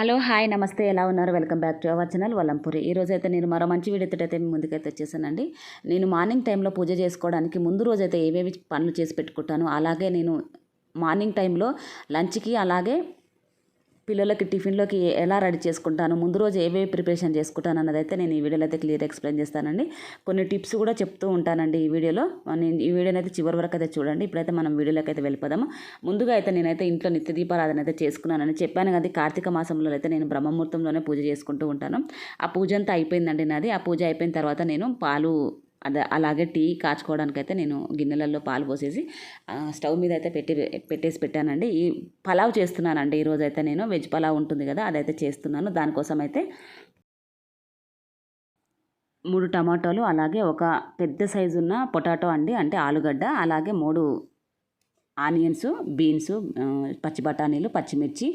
Hello hi నమస్తే ఎలా ఉన్నారు? Welcome back to our channel Vallampuri. ఈరోజు అయితే నేను మరో మంచి వీడియోతో అయితే మీ ముందుకైతే వచ్చేసానండి. నేను మార్నింగ్ టైంలో పూజ చేసుకోవడానికి ముందు రోజైతే ఏవేవి పనులు చేసి పెట్టుకుంటాను, అలాగే నేను మార్నింగ్ టైంలో లంచ్కి అలాగే పిల్లలకి టిఫిన్లోకి ఎలా రెడీ చేసుకుంటాను, ముందు రోజు ఏవేవి ప్రిపరేషన్ చేసుకుంటాను అన్నదైతే నేను ఈ వీడియోలో అయితే క్లియర్ ఎక్స్ప్లెయిన్ చేస్తానండి. కొన్ని టిప్స్ కూడా చెప్తూ ఉంటానండి ఈ వీడియోలో. నేను ఈ వీడియోని అయితే చివరి వరకు అయితే చూడండి. ఇప్పుడైతే మనం వీడియోలోకి అయితే వెళ్ళిపోదాము. ముందుగా అయితే నేనైతే ఇంట్లో నిత్య దీపారాధన అయితే చేసుకున్నానని చెప్పాను కదా. కార్తీక మాసంలో అయితే నేను బ్రహ్మముహూర్తంలోనే పూజ చేసుకుంటూ ఉంటాను. ఆ పూజ అంతా అయిపోయిందండి నాది. ఆ పూజ అయిపోయిన తర్వాత నేను పాలు అలాగే టీ కాచుకోవడానికి అయితే నేను గిన్నెలలో పాలు పోసేసి స్టవ్ మీద అయితే పెట్టేసి పెట్టానండి. ఈ పలావ్ చేస్తున్నానండి ఈరోజు అయితే. నేను వెజ్ పలావ్ ఉంటుంది కదా, అదైతే చేస్తున్నాను. దానికోసం అయితే 3 టమాటాలు, అలాగే ఒక పెద్ద సైజు ఉన్న పొటాటో అండి, అంటే ఆలుగడ్డ, అలాగే 3 ఆనియన్స్, బీన్స్, పచ్చి బఠానీలు, పచ్చిమిర్చి,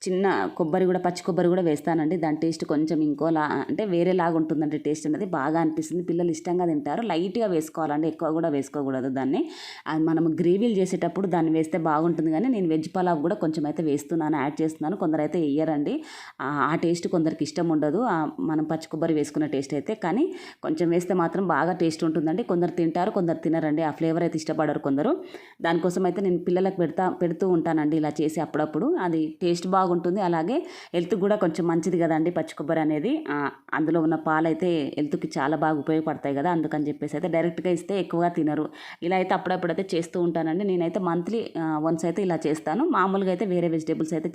చిన్న కొబ్బరి కూడా, పచ్చి కొబ్బరి కూడా వేస్తానండి. దాని టేస్ట్ కొంచెం ఇంకోలా అంటే వేరేలాగా ఉంటుందండి. టేస్ట్ అనేది బాగా అనిపిస్తుంది. పిల్లలు ఇష్టంగా తింటారు. లైట్గా వేసుకోవాలండి, ఎక్కువ కూడా వేసుకోకూడదు దాన్ని. మనం గ్రేవీలు చేసేటప్పుడు దాన్ని వేస్తే బాగుంటుంది, కానీ నేను వెజ్ పలావ్ కూడా కొంచెం అయితే వేస్తున్నాను, యాడ్ చేస్తున్నాను. కొందరు అయితే వేయరండి, ఆ టేస్ట్ కొందరికి ఇష్టం ఉండదు, మనం పచ్చి కొబ్బరి వేసుకున్న టేస్ట్ అయితే. కానీ కొంచెం వేస్తే మాత్రం బాగా టేస్ట్ ఉంటుందండి. కొందరు తింటారు, కొందరు తినరండి. ఆ ఫ్లేవర్ అయితే ఇష్టపడరు కొందరు. దానికోసం అయితే నేను పిల్లలకు పెడుతూ ఉంటానండి ఇలా చేసి అప్పుడప్పుడు. అది టేస్ట్ బాగుంటుంది, అలాగే హెల్త్కి కూడా కొంచెం మంచిది కదండి పచ్చి కొబ్బరి అనేది. అందులో ఉన్న పాలు అయితే హెల్త్కి చాలా బాగా ఉపయోగపడతాయి కదా, అందుకని చెప్పేసి అయితే డైరెక్ట్గా ఇస్తే ఎక్కువగా తినరు. ఇలా అయితే అప్పుడప్పుడు చేస్తూ ఉంటానండి. నేనైతే మంత్లీ వన్స్ అయితే ఇలా చేస్తాను. మామూలుగా అయితే వేరే వెజిటేబుల్స్ అయితే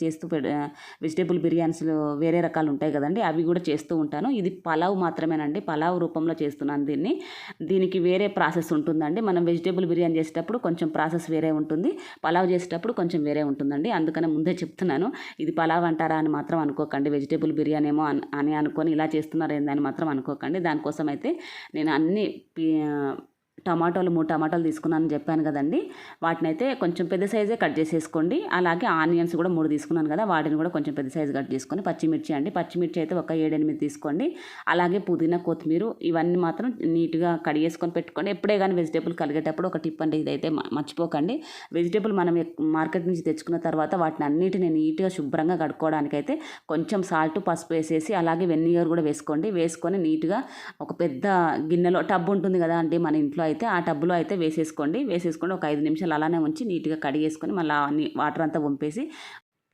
వెజిటేబుల్ బిర్యానీస్లో వేరే రకాలు ఉంటాయి కదండి, అవి కూడా చేస్తూ ఉంటాను. ఇది పలావ్ మాత్రమేనండి, పలావ్ రూపంలో చేస్తున్నాను దీనికి వేరే ప్రాసెస్ ఉంటుందండి. మనం వెజిటేబుల్ బిర్యానీ చేసేటప్పుడు కొంచెం ప్రాసెస్ వేరే ఉంటుంది, పలావ్ చేసేటప్పుడు కొంచెం వేరే ఉంటుందండి. అందుకనే ముందే చెప్తున్నాను. ఇది పలావ్ అంటారా అని మాత్రం అనుకోకండి, వెజిటేబుల్ బిర్యానీ ఏమో అని అనుకొని ఇలా చేస్తున్నారు ఏందని మాత్రం అనుకోకండి. దానికోసం అయితే నేను అన్ని టమాటాలు 3 టమాటాలు తీసుకున్నాను చెప్పాను కదండి. వాటిని అయితే కొంచెం పెద్ద సైజే కట్ చేసేసుకోండి. అలాగే ఆనియన్స్ కూడా 3 తీసుకున్నాను కదా, వాటిని కూడా కొంచెం పెద్ద సైజు కట్ చేసుకొని, పచ్చిమిర్చి అండి, పచ్చిమిర్చి అయితే ఒక 7-8 తీసుకోండి. అలాగే పుదీనా, కొత్తిమీర, ఇవన్నీ మాత్రం నీట్గా కడిగేసుకొని పెట్టుకోండి. ఎప్పుడే కానీ వెజిటేబుల్ కలిగేటప్పుడు ఒక టిప్ అండి, ఇదైతే మర్చిపోకండి. వెజిటేబుల్ మనం మార్కెట్ నుంచి తెచ్చుకున్న తర్వాత వాటిని అన్నిటిని నీట్గా శుభ్రంగా కడుక్కోవడానికైతే కొంచెం సాల్ట్, పసుపు వేసేసి, అలాగే వెనిగర్ కూడా వేసుకొని నీట్గా ఒక పెద్ద గిన్నెలో, టబ్ ఉంటుంది కదా అండి మన ఇంట్లో అయితే, ఆ టబ్లో అయితే వేసేసుకోండి ఒక 5 నిమిషాలు అలానే ఉంచి నీట్గా కడిగేసుకొని మళ్ళీ వాటర్ అంతా వంపేసి,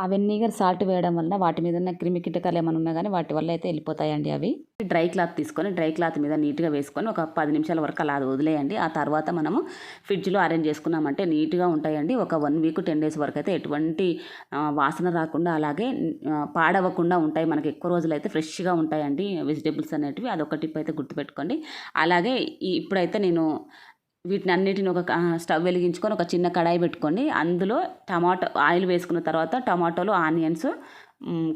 ఆ వెనిగర్ సాల్ట్ వేయడం వల్ల వాటి మీద ఉన్న క్రిమి కీటకాలు ఏమైనా ఉన్నా కానీ వాటి వల్ల అయితే వెళ్ళిపోతాయండి అవి. డ్రై క్లాత్ తీసుకొని డ్రై క్లాత్ మీద నీట్గా వేసుకొని ఒక 10 నిమిషాల వరకు అలా వదిలేయండి. ఆ తర్వాత మనము ఫ్రిడ్జ్లో అరేంజ్ చేసుకున్నామంటే నీట్గా ఉంటాయండి. ఒక 1 వీక్ 10 డేస్ వరకు అయితే ఎటువంటి వాసన రాకుండా, అలాగే పాడవకుండా ఉంటాయి. మనకి ఎక్కువ రోజులు అయితే ఫ్రెష్గా ఉంటాయండి వెజిటేబుల్స్ అనేటివి. అదొక టిప్ అయితే గుర్తుపెట్టుకోండి. అలాగే ఇప్పుడైతే నేను వీటిని అన్నిటిని ఒక స్టవ్ వెలిగించుకొని ఒక చిన్న కడాయి పెట్టుకోండి. అందులో ఆయిల్ వేసుకున్న తర్వాత టమాటోలు, ఆనియన్స్,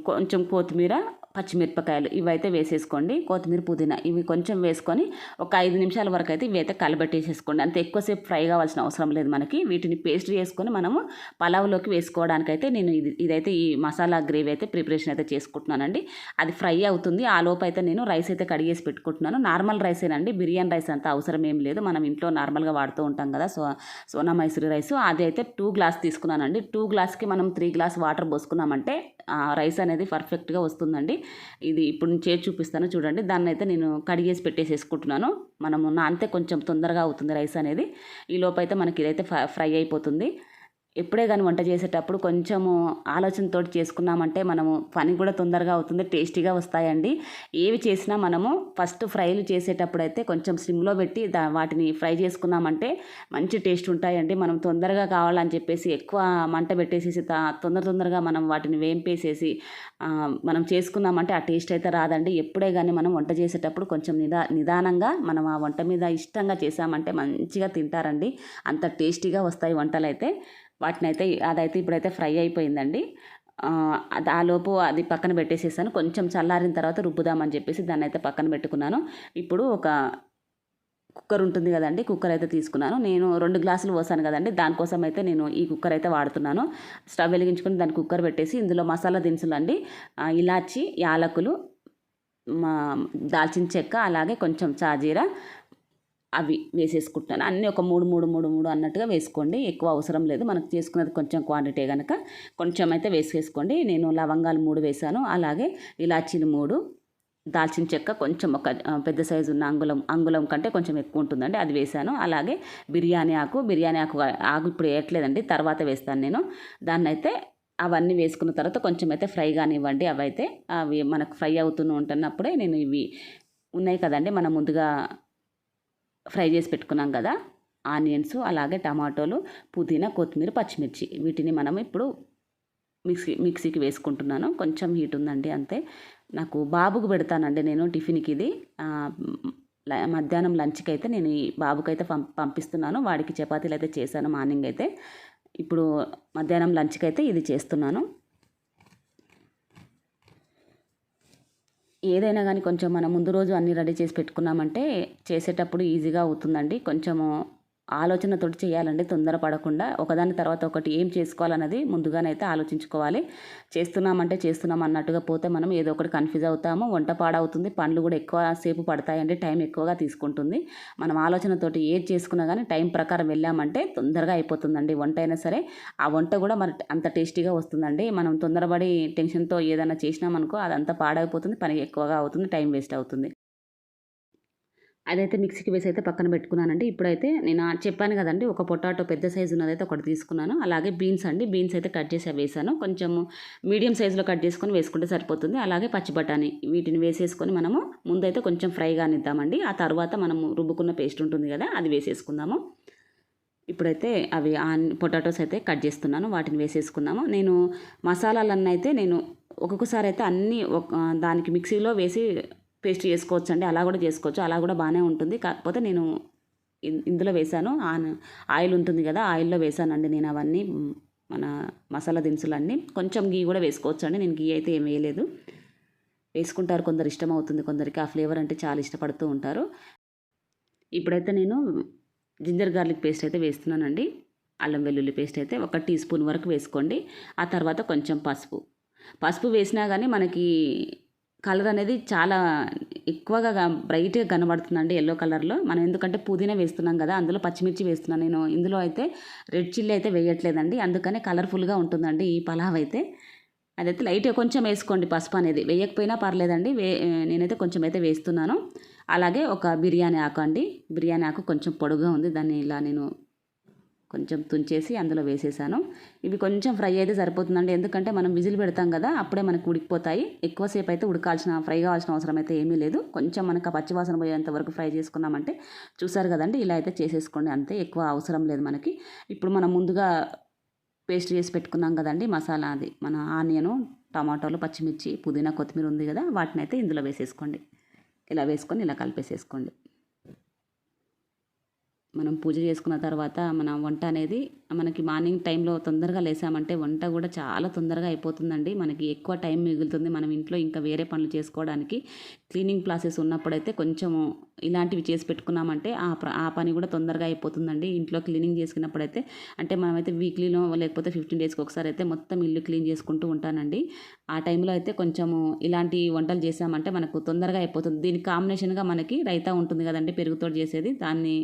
కొంచెం కొత్తిమీర, పచ్చిమిరపకాయలు ఇవైతే వేసేసుకోండి. కొత్తిమీర, పుదీనా ఇవి కొంచెం వేసుకొని ఒక 5 నిమిషాల వరకు అయితే ఇవి అయితే కలబెట్టేసేసుకోండి. అంత ఎక్కువసేపు ఫ్రై కావాల్సిన అవసరం లేదు మనకి. వీటిని పేస్ట్ చేసుకొని మనము పలావ్లోకి వేసుకోవడానికైతే నేను ఇదైతే ఈ మసాలా గ్రేవీ అయితే ప్రిపరేషన్ అయితే చేసుకుంటున్నానండి. అది ఫ్రై అవుతుంది. ఆ లోపు అయితే నేను రైస్ అయితే కడిగేసి పెట్టుకుంటున్నాను. నార్మల్ రైసేనండి, బిర్యానీ రైస్ అంత అవసరం ఏం లేదు. మనం ఇంట్లో నార్మల్గా వాడుతూ ఉంటాం కదా, సోనా మైసూరి రైస్, అది అయితే 2 గ్లాస్ తీసుకున్నానండి. 2 గ్లాస్కి మనం 3 గ్లాస్ వాటర్ పోసుకున్నామంటే రైస్ అనేది పర్ఫెక్ట్గా వస్తుందండి. ఇది ఇప్పుడు నేను చేసి చూపిస్తాను చూడండి. దాన్ని అయితే నేను కడిగేసి పెట్టేసేసుకుంటున్నాను. మనము నానితే కొంచెం తొందరగా అవుతుంది రైస్ అనేది. ఈ లోపు అయితే మనకి ఇదైతే ఫ్రై అయిపోతుంది. ఎప్పుడే కానీ వంట చేసేటప్పుడు కొంచెము ఆలోచనతో చేసుకున్నామంటే మనము పని కూడా తొందరగా అవుతుంది, టేస్టీగా వస్తాయండి. ఏవి చేసినా మనము ఫస్ట్ ఫ్రైలు చేసేటప్పుడు అయితే కొంచెం సిమ్లో పెట్టి వాటిని ఫ్రై చేసుకున్నామంటే మంచి టేస్ట్ ఉంటాయండి. మనం తొందరగా కావాలని చెప్పేసి ఎక్కువ మంట పెట్టేసేసి తొందరగా మనం వాటిని వేంపేసేసి మనం చేసుకున్నామంటే ఆ టేస్ట్ అయితే రాదండి. ఎప్పుడే కానీ మనం వంట చేసేటప్పుడు కొంచెం నిదానంగా మనం ఆ వంట మీద ఇష్టంగా చేసామంటే మంచిగా తింటారండి. అంత టేస్టీగా వస్తాయి వంటలు అయితే. అదైతే ఇప్పుడైతే ఫ్రై అయిపోయిందండి. ఆలోపు అది పక్కన పెట్టేసేసాను. కొంచెం చల్లారిన తర్వాత రుబ్బుదామని చెప్పేసి దాన్ని అయితే పక్కన పెట్టుకున్నాను. ఇప్పుడు ఒక కుక్కర్ ఉంటుంది కదండి, కుక్కర్ అయితే తీసుకున్నాను. నేను 2 గ్లాసులు పోసాను కదండి, దానికోసం అయితే నేను ఈ కుక్కర్ అయితే వాడుతున్నాను. స్టవ్ వెలిగించుకొని దాన్ని కుక్కర్ పెట్టేసి ఇందులో మసాలా దినుసులు అండి, ఇలాచి, యాలకులు, దాల్చిన చెక్క, అలాగే కొంచెం సాజీరా, అవి వేసేసుకుంటాను. అన్నీ ఒక 3 అన్నట్టుగా వేసుకోండి. ఎక్కువ అవసరం లేదు, మనకు చేసుకున్నది కొంచెం క్వాంటిటీ కనుక కొంచెం అయితే వేసేసుకోండి. నేను లవంగాలు 3 వేసాను, అలాగే ఇలాచీలు 3, దాల్చిన చెక్క కొంచెం ఒక పెద్ద సైజు ఉన్న అంగుళం కంటే కొంచెం ఎక్కువ ఉంటుందండి, అది వేసాను. అలాగే బిర్యానీ ఆకు ఇప్పుడు వేయట్లేదండి, తర్వాత వేస్తాను నేను. దాన్నైతే అవన్నీ వేసుకున్న తర్వాత కొంచెం అయితే ఫ్రై కానివ్వండి. అవి మనకు ఫ్రై అవుతూ ఉంటున్నప్పుడే నేను ఇవి ఉన్నాయి కదండి, మనం ముందుగా ఫ్రై చేసి పెట్టుకున్నాం కదా, ఆనియన్స్, అలాగే టమాటోలు, పుదీనా, కొత్తిమీర, పచ్చిమిర్చి, వీటిని మనం ఇప్పుడు మిక్సీకి వేసుకుంటున్నాను. కొంచెం హీట్ ఉందండి అంతే. నాకు బాబుకు పెడతానండి నేను టిఫిన్కి ఇది. మధ్యాహ్నం లంచ్కి అయితే నేను ఈ బాబుకైతే పంపిస్తున్నాను. వాడికి చపాతీలు అయితే చేశాను మార్నింగ్ అయితే. ఇప్పుడు మధ్యాహ్నం లంచ్కి అయితే ఇది చేస్తున్నాను. ఏదైనా కానీ కొంచెం మనం ముందు రోజు అన్నీ రెడీ చేసి పెట్టుకున్నామంటే చేసేటప్పుడు ఈజీగా అవుతుందండి. కొంచెము ఆలోచనతోటి చేయాలండి, తొందరపడకుండా. ఒకదాని తర్వాత ఒకటి ఏం చేసుకోవాలన్నది ముందుగానైతే ఆలోచించుకోవాలి. చేస్తున్నాం అన్నట్టుగా పోతే మనం ఏదో ఒకటి కన్ఫ్యూజ్ అవుతాము, వంట పాడవుతుంది, పనులు కూడా ఎక్కువ సేపు పడతాయండి, టైం ఎక్కువగా తీసుకుంటుంది. మనం ఆలోచనతోటి ఏది చేసుకున్నా కానీ టైం ప్రకారం వెళ్ళామంటే తొందరగా అయిపోతుందండి వంట అయినా సరే. ఆ వంట కూడా మరి అంత టేస్టీగా వస్తుందండి. మనం తొందరపడి టెన్షన్తో ఏదైనా చేసినామనుకో అదంతా పాడైపోతుంది, పని ఎక్కువగా అవుతుంది, టైం వేస్ట్ అవుతుంది. అదైతే మిక్సీకి వేసి అయితే పక్కన పెట్టుకున్నానండి. ఇప్పుడైతే నేను చెప్పాను కదండి, ఒక పొటాటో పెద్ద సైజు ఉన్నదైతే ఒకటి తీసుకున్నాను. అలాగే బీన్స్ అయితే కట్ చేసి వేసాను. కొంచెం మీడియం సైజులో కట్ చేసుకొని వేసుకుంటే సరిపోతుంది. అలాగే పచ్చి బఠానీ, వీటిని వేసేసుకొని మనము ముందైతే కొంచెం ఫ్రై కానిద్దామండి. ఆ తర్వాత మనము రుబ్బుకున్న పేస్ట్ ఉంటుంది కదా, అది వేసేసుకుందాము. ఇప్పుడైతే అవి పొటాటోస్ అయితే కట్ చేస్తున్నాను, వాటిని వేసేసుకున్నాము. నేను మసాలాలన్నీ అయితే నేను ఒక్కొక్కసారి అయితే అన్నీ దానికి మిక్సీలో వేసి పేస్ట్ చేసుకోవచ్చు అండి, అలా కూడా చేసుకోవచ్చు, అలా కూడా బాగానే ఉంటుంది. కాకపోతే నేను ఇందులో వేసాను, ఆయిల్ ఉంటుంది కదా, ఆయిల్లో వేసానండి నేను అవన్నీ మన మసాలా దినుసులన్నీ. కొంచెం గీ కూడా వేసుకోవచ్చు అండి, నేను గీ అయితే ఏం వేయలేదు. వేసుకుంటారు కొందరు, ఇష్టం అవుతుంది కొందరికి, ఆ ఫ్లేవర్ అంటే చాలా ఇష్టపడుతూ ఉంటారు. ఇప్పుడైతే నేను జింజర్ గార్లిక్ పేస్ట్ అయితే వేస్తున్నానండి. అల్లం వెల్లుల్లి పేస్ట్ అయితే 1 టీ స్పూన్ వరకు వేసుకోండి. ఆ తర్వాత కొంచెం పసుపు వేసినా కానీ మనకి కలర్ అనేది చాలా ఎక్కువగా బ్రైట్గా కనబడుతుందండి, ఎల్లో కలర్లో. మనం ఎందుకంటే పుదీనా వేస్తున్నాం కదా, అందులో పచ్చిమిర్చి వేస్తున్నాను నేను. ఇందులో అయితే రెడ్ చిల్లీ అయితే వేయట్లేదండి, అందుకనే కలర్ఫుల్గా ఉంటుందండి ఈ పలావ్ అయితే. అదైతే లైట్గా కొంచెం వేసుకోండి, పసుపు అనేది వేయకపోయినా పర్లేదండి, నేనైతే కొంచెం అయితే వేస్తున్నాను. అలాగే ఒక బిర్యానీ ఆకు కొంచెం పొడుగా ఉంది, దాన్ని ఇలా నేను కొంచెం తుంచేసి అందులో వేసేసాను. ఇవి కొంచెం ఫ్రై అయితే సరిపోతుందండి, ఎందుకంటే మనం విజిల్ పెడతాం కదా, అప్పుడే మనకు ఉడికిపోతాయి. ఎక్కువసేపు అయితే ఫ్రై కావాల్సిన అవసరం అయితే ఏమీ లేదు. కొంచెం మనకు పచ్చివాసన పోయేంత వరకు ఫ్రై చేసుకున్నామంటే చూసారు కదండి, ఇలా అయితే చేసేసుకోండి అంతే, ఎక్కువ అవసరం లేదు మనకి. ఇప్పుడు మనం ముందుగా పేస్ట్ చేసి పెట్టుకున్నాం కదండి మసాలా, అది మన ఆనియను, టమాటోలు, పచ్చిమిర్చి, పుదీనా, కొత్తిమీర ఉంది కదా, వాటిని అయితే ఇందులో వేసేసుకోండి. ఇలా వేసుకొని ఇలా కలిపేసేసుకోండి. మనం పూజ చేసుకున్న తర్వాత మన వంట అనేది మనకి మార్నింగ్ టైంలో తొందరగా లేసామంటే వంట కూడా చాలా తొందరగా అయిపోతుందండి, మనకి ఎక్కువ టైం మిగులుతుంది. మనం ఇంట్లో ఇంకా వేరే పనులు చేసుకోవడానికి క్లీనింగ్ ప్రాసెస్ ఉన్నప్పుడైతే కొంచెము ఇలాంటివి చేసి పెట్టుకున్నామంటే ఆ పని కూడా తొందరగా అయిపోతుందండి. ఇంట్లో క్లీనింగ్ చేసుకున్నప్పుడైతే అంటే మనమైతే వీక్లీలో లేకపోతే 15 డేస్కి ఒకసారి అయితే మొత్తం ఇల్లు క్లీన్ చేసుకుంటూ ఉంటానండి. ఆ టైంలో అయితే కొంచెము ఇలాంటి వంటలు చేసామంటే మనకు తొందరగా అయిపోతుంది. దీనికి కాంబినేషన్గా మనకి రైతా ఉంటుంది కదండి, పెరుగుతో చేసేది, దాన్ని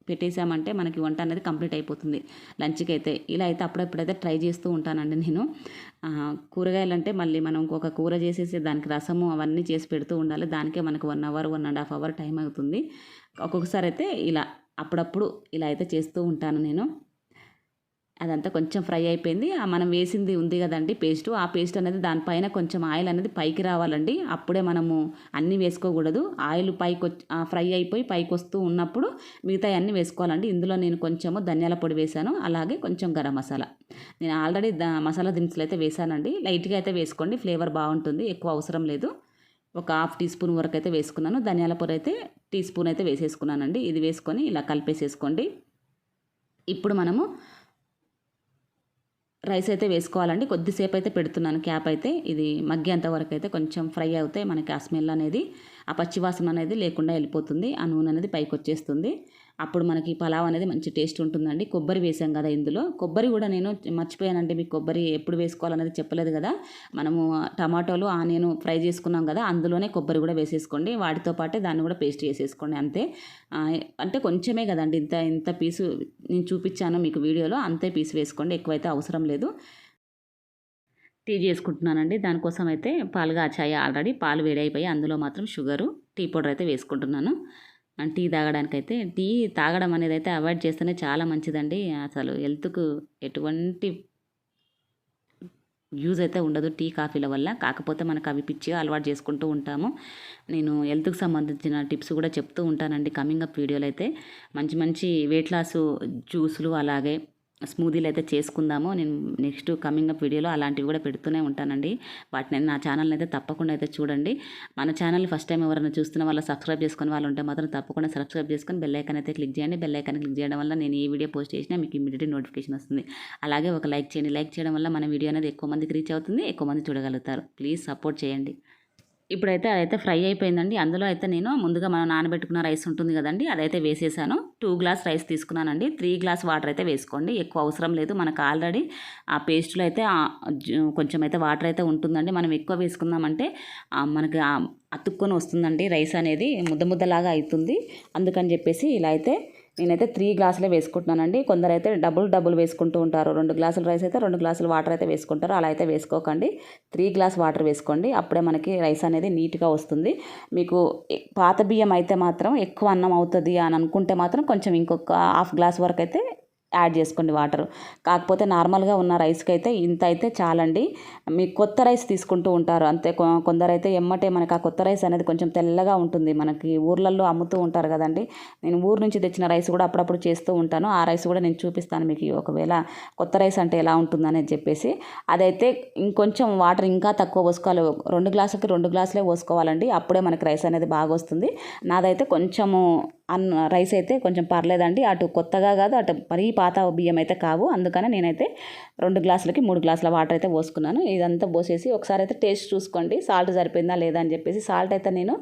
పెట్టేసామంటే మనకి వంట అనేది కంప్లీట్ అయిపోతుంది లంచ్కి అయితే. ఇలా అయితే అప్పుడప్పుడైతే ట్రై చేస్తూ ఉంటానండి నేను. కూరగాయలు అంటే మళ్ళీ మనం ఇంకొక కూర చేసేసి దానికి రసము అవన్నీ చేసి పెడుతూ ఉండాలి, దానికే మనకు 1 అవర్ 1.5 అవర్ టైం అవుతుంది. ఒక్కొక్కసారి అయితే ఇలా అప్పుడప్పుడు ఇలా అయితే చేస్తూ ఉంటాను నేను. అదంతా కొంచెం ఫ్రై అయిపోయింది, మనం వేసింది ఉంది కదండి పేస్ట్, ఆ పేస్ట్ అనేది దానిపైన కొంచెం ఆయిల్ అనేది పైకి రావాలండి, అప్పుడే మనము అన్నీ వేసుకోకూడదు. ఆయిల్ ఫ్రై అయిపోయి పైకి వస్తూ ఉన్నప్పుడు మిగతా అన్నీ వేసుకోవాలండి. ఇందులో నేను కొంచెము ధనియాల పొడి వేశాను, అలాగే కొంచెం గరం మసాలా. నేను ఆల్రెడీ మసాలా దినుసులు అయితే వేసానండి, లైట్గా అయితే వేసుకోండి, ఫ్లేవర్ బాగుంటుంది, ఎక్కువ అవసరం లేదు. ఒక 1/2 టీ స్పూన్ వరకు అయితే వేసుకున్నాను. ధనియాల పొడి అయితే టీ స్పూన్ అయితే వేసేసుకున్నానండి. ఇది వేసుకొని ఇలా కలిపేసేసుకోండి. ఇప్పుడు మనము రైస్ అయితే వేసుకోవాలండి, కొద్దిసేపు అయితే పెడుతున్నాను క్యాప్ అయితే, ఇది మగ్గేంత వరకు అయితే కొంచెం ఫ్రై అవుతాయి మనకి, ఆ స్మెల్ అనేది, ఆ పచ్చివాసన అనేది లేకుండా వెళ్ళిపోతుంది, ఆ నూనె అనేది పైకి వచ్చేస్తుంది. అప్పుడు మనకి పలావ్ అనేది మంచి టేస్ట్ ఉంటుందండి. కొబ్బరి వేసాం కదా ఇందులో. కొబ్బరి కూడా నేను మర్చిపోయానండి, మీకు కొబ్బరి ఎప్పుడు వేసుకోవాలనేది చెప్పలేదు కదా. మనము టమాటోలు ఆనియన్ ఫ్రై చేసుకున్నాం కదా, అందులోనే కొబ్బరి కూడా వేసేసుకోండి. వాటితో పాటే దాన్ని కూడా పేస్ట్ చేసేసుకోండి అంతే. అంటే కొంచెమే కదండి, ఇంత ఇంత పీసు నేను చూపించాను మీకు వీడియోలో, అంతే పీసు వేసుకోండి, ఎక్కువైతే అవసరం లేదు. టీ చేసుకుంటున్నానండి. దానికోసం అయితే పాలు కాచాయి ఆల్రెడీ. పాలు వేడైపోయి అందులో మాత్రం షుగరు, టీ పౌడర్ అయితే వేసుకుంటున్నాను. టీ తాగడానికైతే, టీ తాగడం అనేది అయితే అవాయిడ్ చేస్తేనే చాలా మంచిదండి. అసలు హెల్త్కు ఎటువంటి యూజ్ అయితే ఉండదు టీ కాఫీల వల్ల. కాకపోతే మనకు అవి పిచ్చిగా అలవాటు చేసుకుంటూ ఉంటాము. నేను హెల్త్కి సంబంధించిన టిప్స్ కూడా చెప్తూ ఉంటానండి కమింగ్ అప్ వీడియోలో అయితే. మంచి మంచి వెయిట్ లాస్ జ్యూసులు అలాగే స్మూదీలు అయితే చేసుకుందాము. నేను నెక్స్ట్ కమింగ్ అప్ వీడియోలో అలాంటివి కూడా పెడుతూనే ఉంటానండి. వాటిని నా ఛానల్ని అయితే తప్పకుండా అయితే చూడండి. మన ఛానల్ ఫస్ట్ టైం ఎవరైనా చూస్తున్న వాళ్ళు సబ్స్క్రైబ్ చేసుకుని వాళ్ళు ఉంటే మాత్రం తప్పకుండా సబ్స్క్రైబ్ చేసుకొని బెల్ ఐకాన్ అయితే క్లిక్ చేయండి. బెల్ ఐకాన్ క్లిక్ చేయడం వల్ల నేను ఏ వీడియో పోస్ట్ చేసినా మీకు ఇమీడియట్ నోటిఫికేషన్ వస్తుంది. అలాగే ఒక లైక్ చేయండి. లైక్ చేయడం వల్ల మన వీడియో అనేది ఎక్కువ మందికి రీచ్ అవుతుంది, ఎక్కువ మంది చూడగలుగుతారు. ప్లీజ్ సపోర్ట్ చేయండి. ఇప్పుడైతే అదైతే ఫ్రై అయిపోయిందండి. అందులో అయితే నేను ముందుగా మనం నానబెట్టుకున్న రైస్ ఉంటుంది కదండి, అదైతే వేసేసాను. 2 గ్లాస్ రైస్ తీసుకున్నానండి. 3 గ్లాస్ వాటర్ అయితే వేసుకోండి, ఎక్కువ అవసరం లేదు. మనకు ఆల్రెడీ ఆ పేస్ట్లో అయితే కొంచెం అయితే వాటర్ అయితే ఉంటుందండి. మనం ఎక్కువ వేసుకున్నామంటే మనకి అతుక్కొని వస్తుందండి, రైస్ అనేది ముద్దలాగా అవుతుంది. అందుకని చెప్పేసి ఇలా అయితే నేనైతే 3 గ్లాసులే వేసుకుంటున్నానండి. కొందరైతే డబుల్ వేసుకుంటూ ఉంటారు. 2 గ్లాసుల రైస్ అయితే 2 గ్లాసుల వాటర్ అయితే వేసుకుంటారు. అలా అయితే వేసుకోకండి. 3 గ్లాస్ వాటర్ వేసుకోండి. అప్పుడే మనకి రైస్ అనేది నీట్గా వస్తుంది. మీకు పాత బియ్యం అయితే మాత్రం ఎక్కువ అన్నం అవుతుంది అని అనుకుంటే మాత్రం కొంచెం ఇంకొక హాఫ్ గ్లాస్ వరకు అయితే యాడ్ చేసుకోండి వాటర్. కాకపోతే నార్మల్గా ఉన్న రైస్కి అయితే ఇంత అయితే చాలండి. మీ కొత్త రైస్ తీసుకుంటూ ఉంటారు అంతే. కొందరైతే ఎమ్మటే మనకి ఆ కొత్త రైస్ అనేది కొంచెం తెల్లగా ఉంటుంది. మనకి ఊర్లలో అమ్ముతూ ఉంటారు కదండి. నేను ఊరు నుంచి తెచ్చిన రైస్ కూడా అప్పుడప్పుడు చేస్తూ ఉంటాను. ఆ రైస్ కూడా నేను చూపిస్తాను మీకు, ఒకవేళ కొత్త రైస్ అంటే ఎలా ఉంటుందనేది చెప్పేసి. అదైతే ఇంకొంచెం వాటర్ ఇంకా తక్కువ పోసుకోవాలి. 2 గ్లాసులకి 2 గ్లాసులే పోసుకోవాలండి. అప్పుడే మనకి రైస్ అనేది బాగా వస్తుంది. నాదైతే కొంచెము రైస్ అయితే కొంచెం పర్లేదండి. అటు కొత్తగా కాదు, అటు మరీ పాత బియ్యం అయితే కావు. అందుకని నేనైతే 2 గ్లాసులకి 3 గ్లాసుల వాటర్ అయితే పోసుకున్నాను. ఇదంతా పోసేసి ఒకసారి అయితే టేస్ట్ చూసుకోండి, సాల్ట్ సరిపోయిందా లేదా అని చెప్పేసి. సాల్ట్ అయితే నేను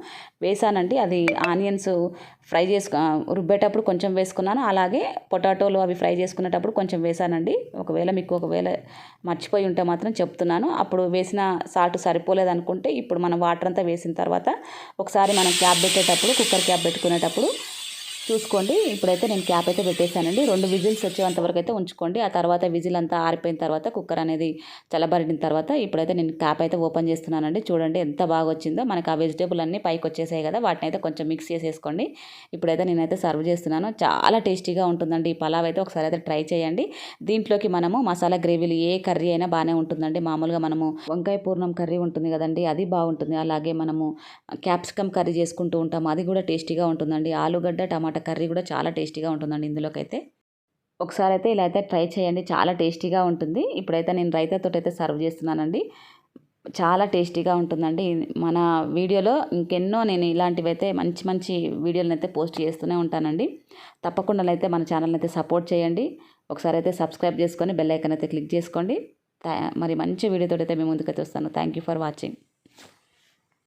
వేసానండి. అది ఆనియన్స్ ఫ్రై రుబ్బేటప్పుడు కొంచెం వేసుకున్నాను. అలాగే పొటాటోలు అవి ఫ్రై చేసుకునేటప్పుడు కొంచెం వేసానండి. ఒకవేళ మర్చిపోయి ఉంటే మాత్రం చెప్తున్నాను. అప్పుడు వేసిన సాల్ట్ సరిపోలేదు అనుకుంటే ఇప్పుడు మనం వాటర్ అంతా వేసిన తర్వాత ఒకసారి మనం క్యాప్ పెట్టేటప్పుడు, కుక్కర్ క్యాప్ పెట్టుకునేటప్పుడు చూసుకోండి. ఇప్పుడైతే నేను క్యాప్ అయితే పెట్టేశానండి. 2 విజిల్స్ వచ్చేంత వరకు అయితే ఉంచుకోండి. ఆ తర్వాత విజిల్ అంతా ఆరిపోయిన తర్వాత, కుక్కర్ అనేది చల్లబడిన తర్వాత ఇప్పుడైతే నేను క్యాప్ అయితే ఓపెన్ చేస్తున్నానండి. చూడండి ఎంత బాగా వచ్చిందో. మనకి ఆ వెజిటేబుల్ అన్నీ పైకి వచ్చేసాయి కదా, వాటిని అయితే కొంచెం మిక్స్ చేసేసుకోండి. ఇప్పుడైతే నేనైతే సర్వ్ చేస్తున్నాను. చాలా టేస్టీగా ఉంటుందండి ఈ పలావ్ అయితే. ఒకసారి అయితే ట్రై చేయండి. దీంట్లోకి మనము మసాలా గ్రేవీలు ఏ కర్రీ అయినా బాగానే ఉంటుందండి. మామూలుగా మనము వంకాయ పూర్ణం కర్రీ ఉంటుంది కదండి, అది బాగుంటుంది. అలాగే మనము క్యాప్సికమ్ కర్రీ చేసుకుంటూ ఉంటాము, అది కూడా టేస్టీగా ఉంటుందండి. ఆలుగడ్డ టమాటా కర్రీ కూడా చాలా టేస్టీగా ఉంటుందండి ఇందులోకైతే. ఒకసారి అయితే ఇలా అయితే ట్రై చేయండి, చాలా టేస్టీగా ఉంటుంది. ఇప్పుడైతే నేను రైతాతో అయితే సర్వ్ చేస్తున్నానండి. చాలా టేస్టీగా ఉంటుందండి. మన వీడియోలో ఇంకెన్నో నేను ఇలాంటివి అయితే మంచి మంచి వీడియోలను అయితే పోస్ట్ చేస్తూనే ఉంటానండి. తప్పకుండా అయితే మన ఛానల్ని అయితే సపోర్ట్ చేయండి. ఒకసారి అయితే సబ్స్క్రైబ్ చేసుకొని బెల్ ఐకాన్ అయితే క్లిక్ చేసుకోండి. మరి మంచి వీడియోతో అయితే మేము ముందుకైతే వస్తాను. Thank you for watching.